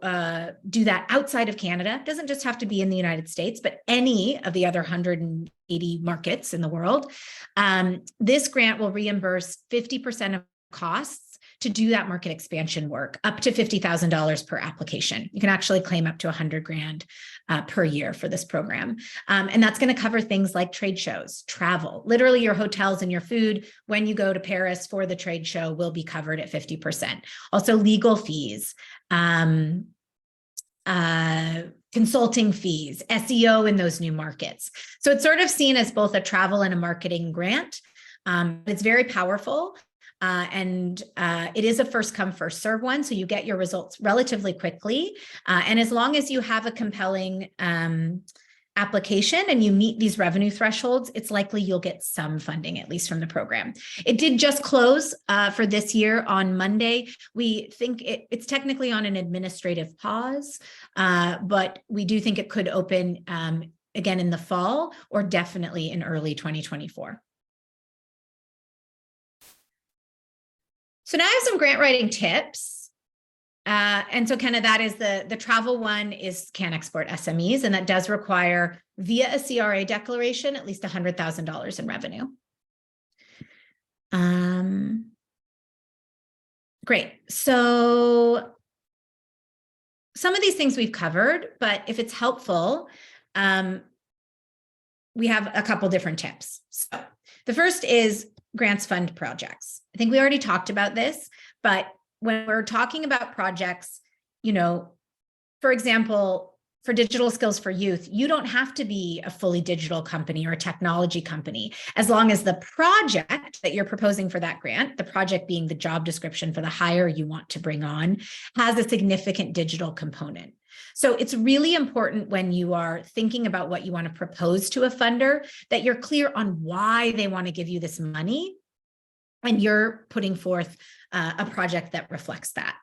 [SPEAKER 2] do that outside of Canada, it doesn't just have to be in the United States, but any of the other 180 markets in the world, this grant will reimburse 50% of costs to do that market expansion work, up to $50,000 per application. You can actually claim up to $100,000 per year for this program. And that's going to cover things like trade shows, travel, literally your hotels and your food when you go to Paris for the trade show will be covered at 50%. Also legal fees, consulting fees, SEO in those new markets. So it's sort of seen as both a travel and a marketing grant. It's very powerful. And it is a first come, first serve one. So you get your results relatively quickly. And as long as you have a compelling application and you meet these revenue thresholds, it's likely you'll get some funding, at least from the program. It did just close for this year on Monday. We think it's technically on an administrative pause, but we do think it could open again in the fall or definitely in early 2024. So now I have some grant writing tips. And so kind of that is the travel one is CanExport SMEs, and that does require via a CRA declaration, at least $100,000 in revenue. Great. So some of these things we've covered, but if it's helpful, we have a couple different tips. So the first is grants fund projects. I think we already talked about this, but when we're talking about projects, for example, for digital skills for youth, you don't have to be a fully digital company or a technology company, as long as the project that you're proposing for that grant, the project being the job description for the hire you want to bring on, has a significant digital component. So it's really important when you are thinking about what you want to propose to a funder that you're clear on why they want to give you this money and you're putting forth a project that reflects that.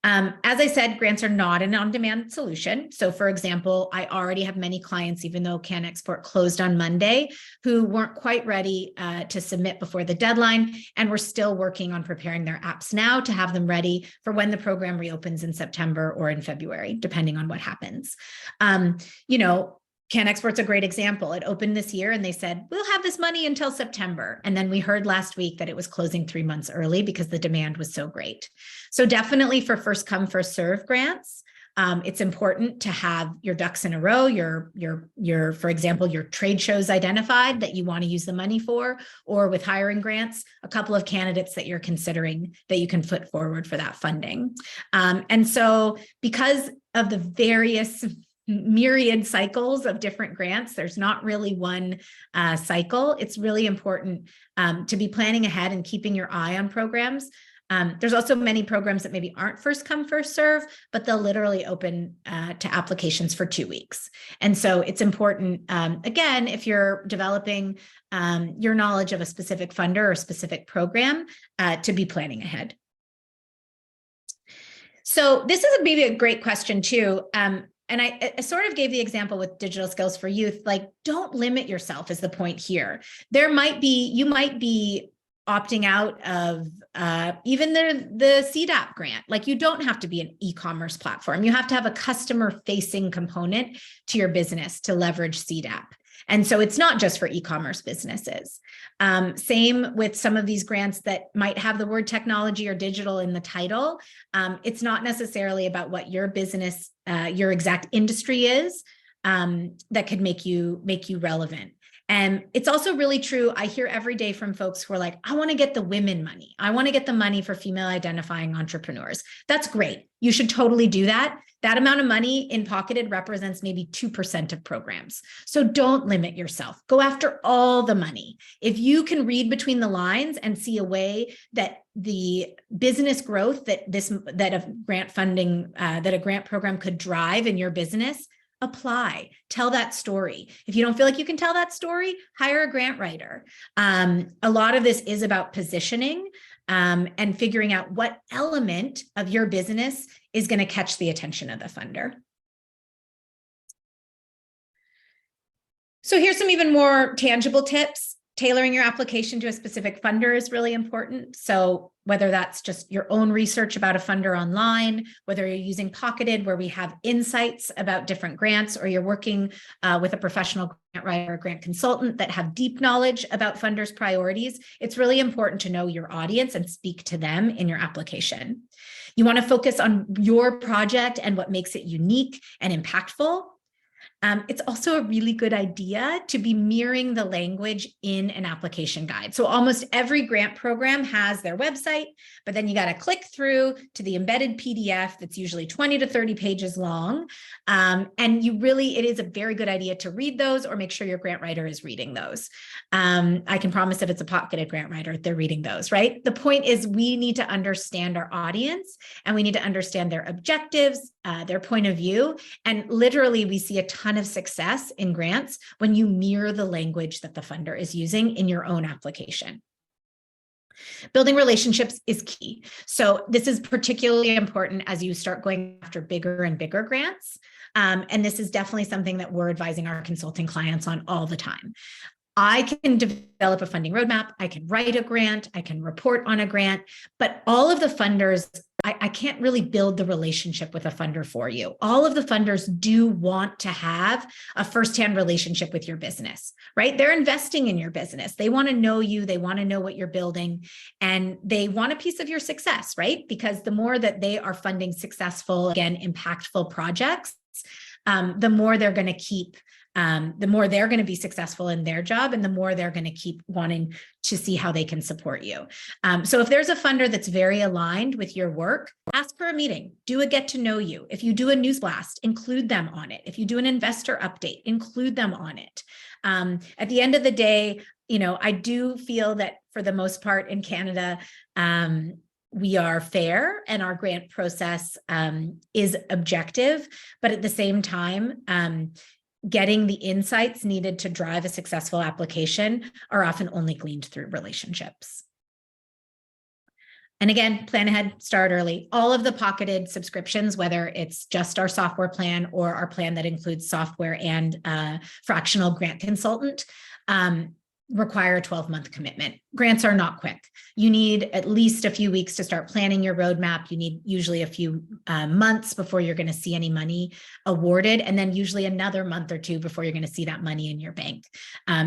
[SPEAKER 2] As I said, grants are not an on-demand solution. So for example, I already have many clients, even though Can Export closed on Monday, who weren't quite ready to submit before the deadline. And we're still working on preparing their apps now to have them ready for when the program reopens in September or in February, depending on what happens. You know, Can Export's a great example. It opened this year and they said, we'll have this money until September. And then we heard last week that it was closing 3 months early because the demand was so great. So definitely for first come, first serve grants, it's important to have your ducks in a row, for example, your trade shows identified that you want to use the money for, or with hiring grants, a couple of candidates that you're considering that you can put forward for that funding. And so because of the various myriad cycles of different grants, there's not really one cycle. It's really important to be planning ahead and keeping your eye on programs. There's also many programs that maybe aren't first come, first serve, but they'll literally open to applications for 2 weeks. And so it's important, again, if you're developing your knowledge of a specific funder or specific program, to be planning ahead. So this is maybe a great question too. And I sort of gave the example with digital skills for youth, like don't limit yourself is the point here. You might be opting out of even the CDAP grant. Like you don't have to be an e-commerce platform. You have to have a customer facing component to your business to leverage CDAP. And so it's not just for e-commerce businesses. Same with some of these grants that might have the word technology or digital in the title. It's not necessarily about what your business, your exact industry is that could make you relevant. And it's also really true. I hear every day from folks who are like, I want to get the women money. I want to get the money for female identifying entrepreneurs. That's great. You should totally do that. That amount of money in Pocketed represents maybe 2% of programs. So don't limit yourself. Go after all the money. If you can read between the lines and see a way that the business growth that a grant funding, that a grant program could drive in your business, apply, tell that story. If you don't feel like you can tell that story, hire a grant writer. A lot of this is about positioning and figuring out what element of your business is going to catch the attention of the funder. So here's some even more tangible tips. Tailoring your application to a specific funder is really important. So whether that's just your own research about a funder online, whether you're using Pocketed where we have insights about different grants, or you're working with a professional grant writer or grant consultant that have deep knowledge about funders' priorities, it's really important to know your audience and speak to them in your application. You want to focus on your project and what makes it unique and impactful. It's also a really good idea to be mirroring the language in an application guide. So almost every grant program has their website, but then you got to click through to the embedded PDF that's usually 20 to 30 pages long. And it is a very good idea to read those or make sure your grant writer is reading those. I can promise if it's a Pocketed grant writer, they're reading those, right? The point is we need to understand our audience and we need to understand their objectives, their point of view. And literally we see a ton of success in grants when you mirror the language that the funder is using in your own application. Building relationships is key. So this is particularly important as you start going after bigger and bigger grants. And this is definitely something that we're advising our consulting clients on all the time. I can develop a funding roadmap, I can write a grant, I can report on a grant, but all of the funders, I can't really build the relationship with a funder for you. All of the funders do want to have a firsthand relationship with your business, right? They're investing in your business. They want to know you, they want to know what you're building, and they want a piece of your success, right? Because the more that they are funding successful, again, impactful projects, the more they're going to keep the more they're going to be successful in their job and the more they're going to keep wanting to see how they can support you. So if there's a funder that's very aligned with your work, ask for a meeting, do a get to know you. If you do a news blast, include them on it. If you do an investor update, include them on it. At the end of the day, I do feel that for the most part in Canada, we are fair and our grant process is objective, but at the same time, getting the insights needed to drive a successful application are often only gleaned through relationships. And again, plan ahead, start early. All of the pocketed subscriptions, whether it's just our software plan or our plan that includes software and fractional grant consultant, require a 12-month commitment. Grants are not quick. You need at least a few weeks to start planning your roadmap. You need usually a few months before you're going to see any money awarded, and then usually another month or two before you're going to see that money in your bank.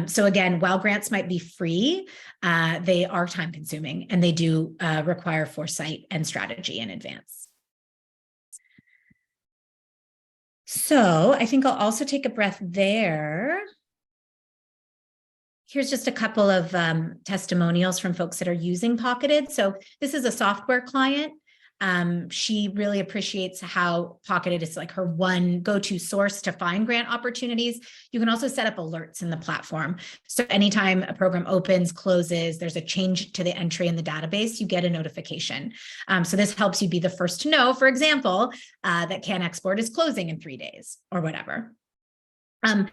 [SPEAKER 2] So again, while grants might be free, they are time consuming, and they do require foresight and strategy in advance. So I think I'll also take a breath there. Here's just a couple of testimonials from folks that are using Pocketed. So this is a software client. She really appreciates how Pocketed is like her one go-to source to find grant opportunities. You can also set up alerts in the platform. So anytime a program opens, closes, there's a change to the entry in the database, you get a notification. So this helps you be the first to know, for example, that Can Export is closing in 3 days or whatever. I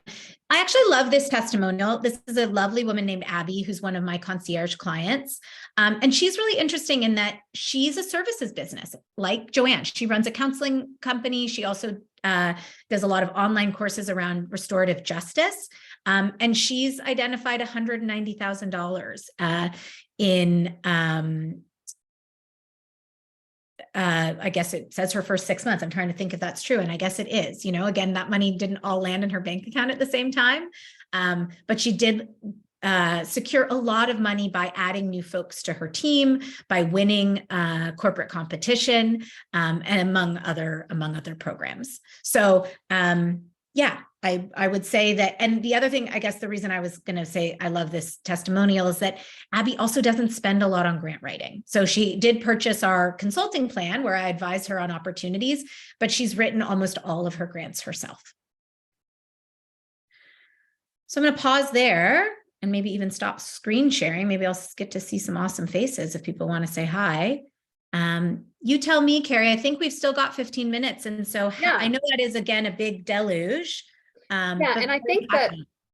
[SPEAKER 2] actually love this testimonial. This is a lovely woman named Abby, who's one of my concierge clients. And she's really interesting in that she's a services business like Joanne. She runs a counseling company. She also does a lot of online courses around restorative justice. And she's identified $190,000 in I guess it says her first 6 months. I'm trying to think if that's true. And I guess it is, you know, again, that money didn't all land in her bank account at the same time. But she did secure a lot of money by adding new folks to her team, by winning corporate competition, and among other programs. So yeah, I would say that. And the other thing, I guess the reason I was going to say I love this testimonial is that Abby also doesn't spend a lot on grant writing. So she did purchase our consulting plan where I advise her on opportunities, but she's written almost all of her grants herself. So I'm going to pause there and maybe even stop screen sharing. Maybe I'll get to see some awesome faces if people want to say hi. You tell me, Carrie. I think we've still got 15 minutes. And so yeah. I know that is, again, a big deluge.
[SPEAKER 1] Yeah, and I think that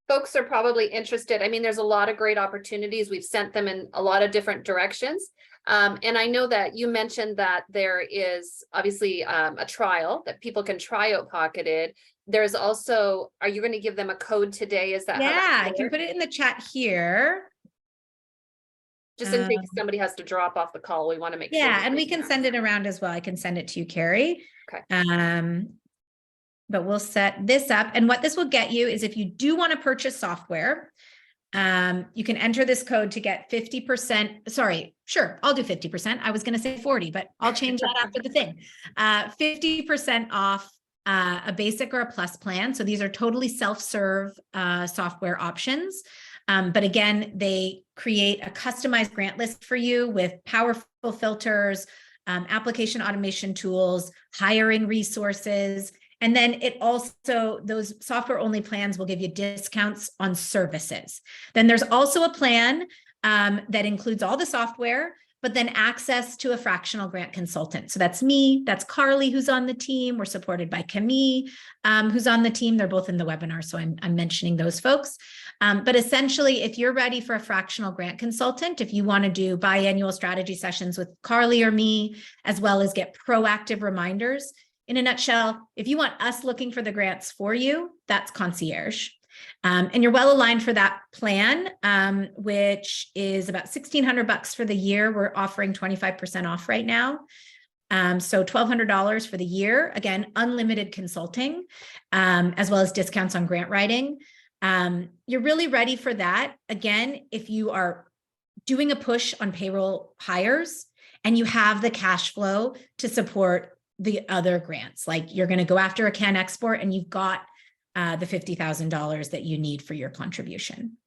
[SPEAKER 1] folks are probably interested. I mean, there's a lot of great opportunities. We've sent them in a lot of different directions. And I know that you mentioned that there is obviously a trial that people can try out Pocketed. There's also, are you going to give them a code today? Is that
[SPEAKER 2] yeah, I can put it in the chat here.
[SPEAKER 1] Just in case somebody has to drop off the call, we want to make sure.
[SPEAKER 2] Yeah, and we can send it around as well. I can send it to you, Carrie.
[SPEAKER 1] Okay.
[SPEAKER 2] But we'll set this up. And what this will get you is if you do want to purchase software, you can enter this code to get 50%. Sorry, sure, I'll do 50%. I was going to say 40, but I'll change that after the thing. 50% off a basic or a plus plan. So these are totally self-serve software options. But again, they create a customized grant list for you with powerful filters, application automation tools, hiring resources. And then it also, those software only plans will give you discounts on services. Then there's also a plan that includes all the software, but then access to a fractional grant consultant. So that's me, that's Carly, who's on the team. We're supported by Camille, who's on the team. They're both in the webinar, so I'm mentioning those folks. But essentially, if you're ready for a fractional grant consultant, if you want to do biannual strategy sessions with Carly or me, as well as get proactive reminders, in a nutshell, if you want us looking for the grants for you, that's concierge. And you're well aligned for that plan, which is about $1,600 for the year. We're offering 25% off right now. So $1,200 for the year. Again, unlimited consulting, as well as discounts on grant writing. You're really ready for that. Again, if you are doing a push on payroll hires and you have the cash flow to support the other grants, like you're going to go after a Can Export and you've got the $50,000 that you need for your contribution.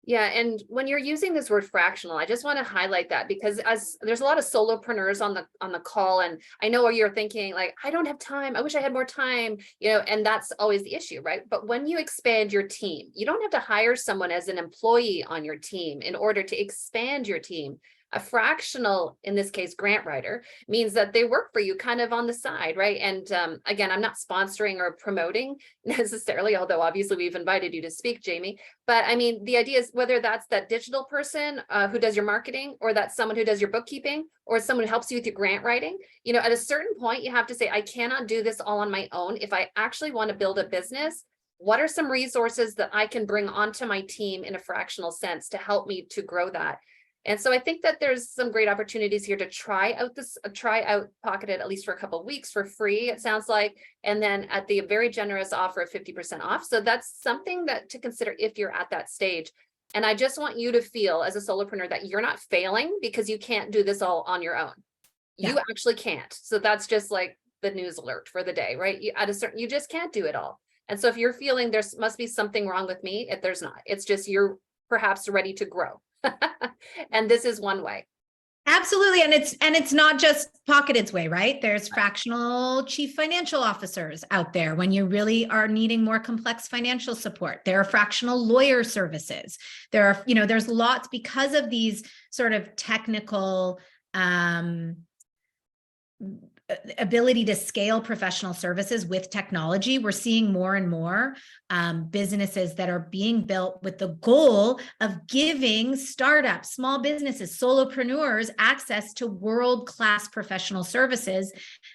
[SPEAKER 1] Yeah, and when you're using this word fractional, I just want to highlight that because as there's a lot of solopreneurs on the call, and I know where you're thinking like, I don't have time. I wish I had more time, you know, and that's always the issue, right? But when you expand your team, you don't have to hire someone as an employee on your team in order to expand your team. A fractional, in this case, grant writer, means that they work for you kind of on the side, right? And again, I'm not sponsoring or promoting necessarily, although obviously we've invited you to speak, Jamie. But I mean, the idea is whether that's that digital person who does your marketing, or that's someone who does your bookkeeping, or someone who helps you with your grant writing, you know, at a certain point, you have to say, I cannot do this all on my own. If I actually want to build a business, what are some resources that I can bring onto my team in a fractional sense to help me to grow that? And so I think that there's some great opportunities here to try out Pocketed at least for a couple of weeks for free, it sounds like, and then at the very generous offer of 50% off. So that's something that to consider if you're at that stage. And I just want you to feel as a solopreneur that you're not failing because you can't do this all on your own. You
[SPEAKER 2] Yeah.
[SPEAKER 1] actually can't. So that's just like the news alert for the day, right? You just can't do it all. And so if you're feeling there must be something wrong with me, if there's not, it's just you're perhaps ready to grow. And this is one way.
[SPEAKER 2] Absolutely. And it's not just Pocketed's way, right? There's fractional chief financial officers out there when you really are needing more complex financial support. There are fractional lawyer services. There are, you know, there's lots because of these sort of technical ability to scale professional services with technology. We're seeing more and more businesses that are being built with the goal of giving startups, small businesses, solopreneurs access to world-class professional services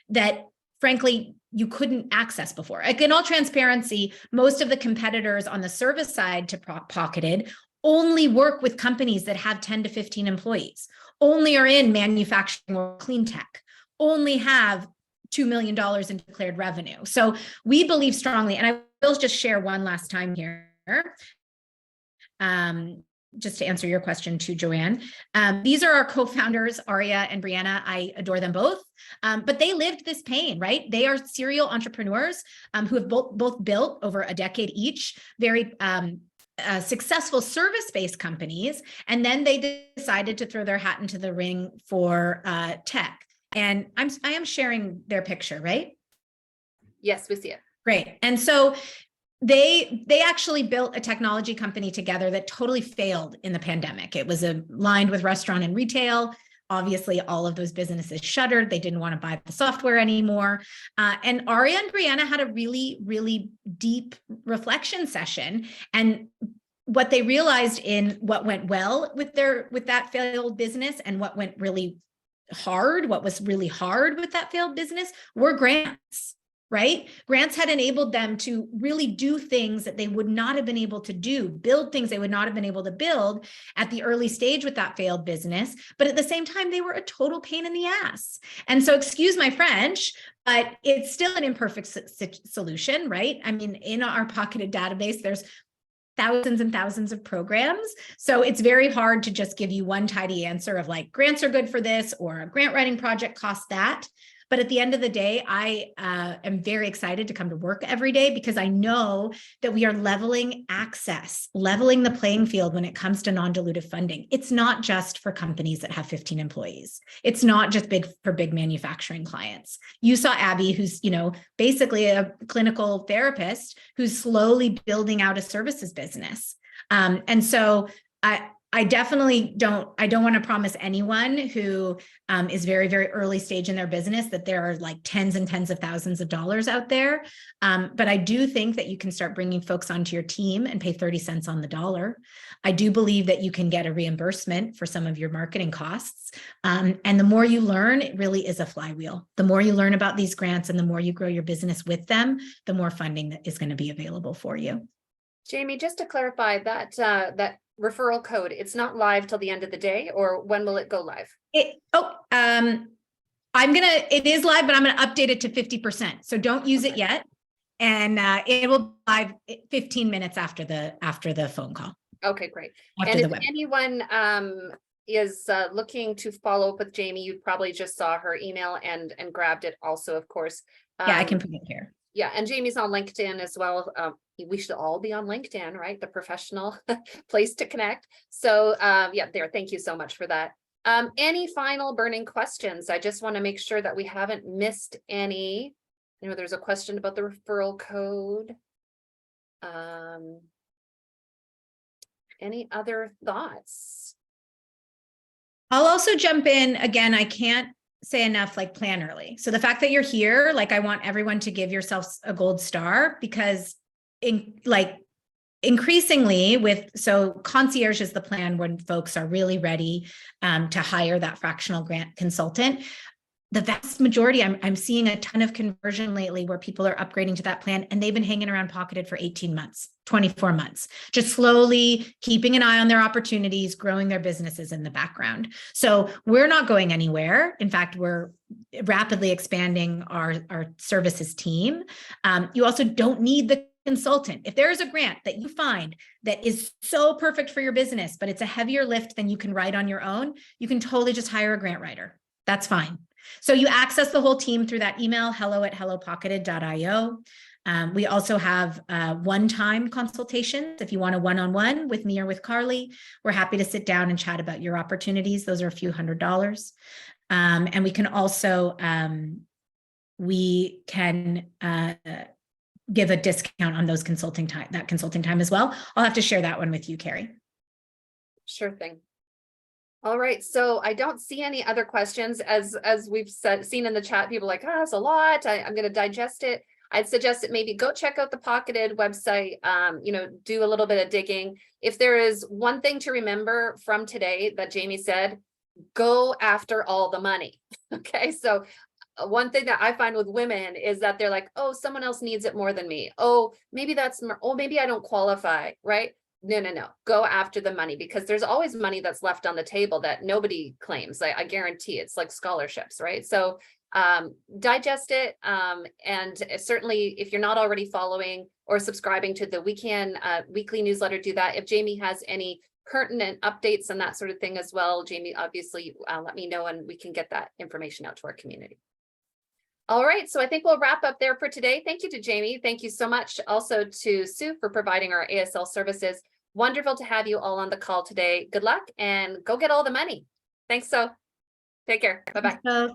[SPEAKER 2] that frankly, you couldn't access before. Like in all transparency, most of the competitors on the service side to Pocketed only work with companies that have 10 to 15 employees, only are in manufacturing or clean tech, only have $2 million in declared revenue. So we believe strongly, and I will just share one last time here, just to answer your question too, Joanne. These are our co-founders, Aria and Brianna. I adore them both, but they lived this pain, right? They are serial entrepreneurs who have both built over a decade each, very successful service-based companies, and then they decided to throw their hat into the ring for tech. And I am sharing their picture, right?
[SPEAKER 1] Yes, we see it.
[SPEAKER 2] Great. And so they actually built a technology company together that totally failed in the pandemic. It was aligned with restaurant and retail. Obviously, all of those businesses shuttered. They didn't want to buy the software anymore. And Aria and Brianna had a really, really deep reflection session. And what they realized in what went well with that failed business and what went really hard, what was really hard with that failed business were grants, right? Grants had enabled them to really do things that they would not have been able to do, build things they would not have been able to build at the early stage with that failed business. But at the same time, they were a total pain in the ass. And so, excuse my French, but it's still an imperfect solution, right? I mean, in our Pocketed database, there's thousands and thousands of programs. So it's very hard to just give you one tidy answer of like, grants are good for this, or a grant writing project costs that. But at the end of the day, I am very excited to come to work every day because I know that we are leveling access, leveling the playing field when it comes to non-dilutive funding. It's not just for companies that have 15 employees. It's not just for big manufacturing clients. You saw Abby, who's, you know, basically a clinical therapist who's slowly building out a services business. And so I definitely don't want to promise anyone who is very, very early stage in their business that there are like tens and tens of thousands of dollars out there. But I do think that you can start bringing folks onto your team and pay 30 cents on the dollar. I do believe that you can get a reimbursement for some of your marketing costs. And the more you learn, it really is a flywheel. The more you learn about these grants and the more you grow your business with them, the more funding that is going to be available for you.
[SPEAKER 1] Jamie, just to clarify that referral code, it's not live till the end of the day, or when will it go live?
[SPEAKER 2] It is live, but I'm gonna update it to 50%. So don't use it yet. And it will be live 15 minutes after the phone call.
[SPEAKER 1] Okay, great. And if anyone is looking to follow up with Jamie, you probably just saw her email and grabbed it also, of course.
[SPEAKER 2] Yeah, I can put it here.
[SPEAKER 1] Yeah, and Jamie's on LinkedIn as well. We should all be on LinkedIn, right? The professional place to connect. So yeah, there, thank you so much for that. Any final burning questions? I just want to make sure that we haven't missed any. You know, there's a question about the referral code. Any other thoughts?
[SPEAKER 2] I'll also jump in again. I can't say enough, like plan early. So the fact that you're here, like I want everyone to give yourselves a gold star, because increasingly so concierge is the plan when folks are really ready to hire that fractional grant consultant. The vast majority, I'm seeing a ton of conversion lately where people are upgrading to that plan, and they've been hanging around Pocketed for 18 months, 24 months, just slowly keeping an eye on their opportunities, growing their businesses in the background. So we're not going anywhere. In fact, we're rapidly expanding our services team. You also don't need the consultant. If there is a grant that you find that is so perfect for your business, but it's a heavier lift than you can write on your own, you can totally just hire a grant writer. That's fine. So you access the whole team through that email, hello@hellopocketed.io. We also have one-time consultations. If you want a one-on-one with me or with Carly, we're happy to sit down and chat about your opportunities. Those are a few $100s. And we can also, give a discount on that consulting time as well. I'll have to share that one with you, Carrie.
[SPEAKER 1] Sure thing. All right, so I don't see any other questions. As we've seen in the chat, people are like, oh, that's a lot. I'm going to digest it. I'd suggest that maybe go check out the Pocketed website, do a little bit of digging. If there is one thing to remember from today that Jamie said, go after all the money. Okay, so one thing that I find with women is that they're like, oh, someone else needs it more than me. Oh, maybe maybe I don't qualify, right? No. Go after the money, because there's always money that's left on the table that nobody claims. I guarantee it's like scholarships, right? So digest it. And certainly if you're not already following or subscribing to the weekly newsletter, do that. If Jamie has any pertinent updates and that sort of thing as well, Jamie, obviously let me know and we can get that information out to our community. All right, so I think we'll wrap up there for today. Thank you to Jamie. Thank you so much also to Sue for providing our ASL services. Wonderful to have you all on the call today. Good luck and go get all the money. Thanks, so take care. Bye-bye.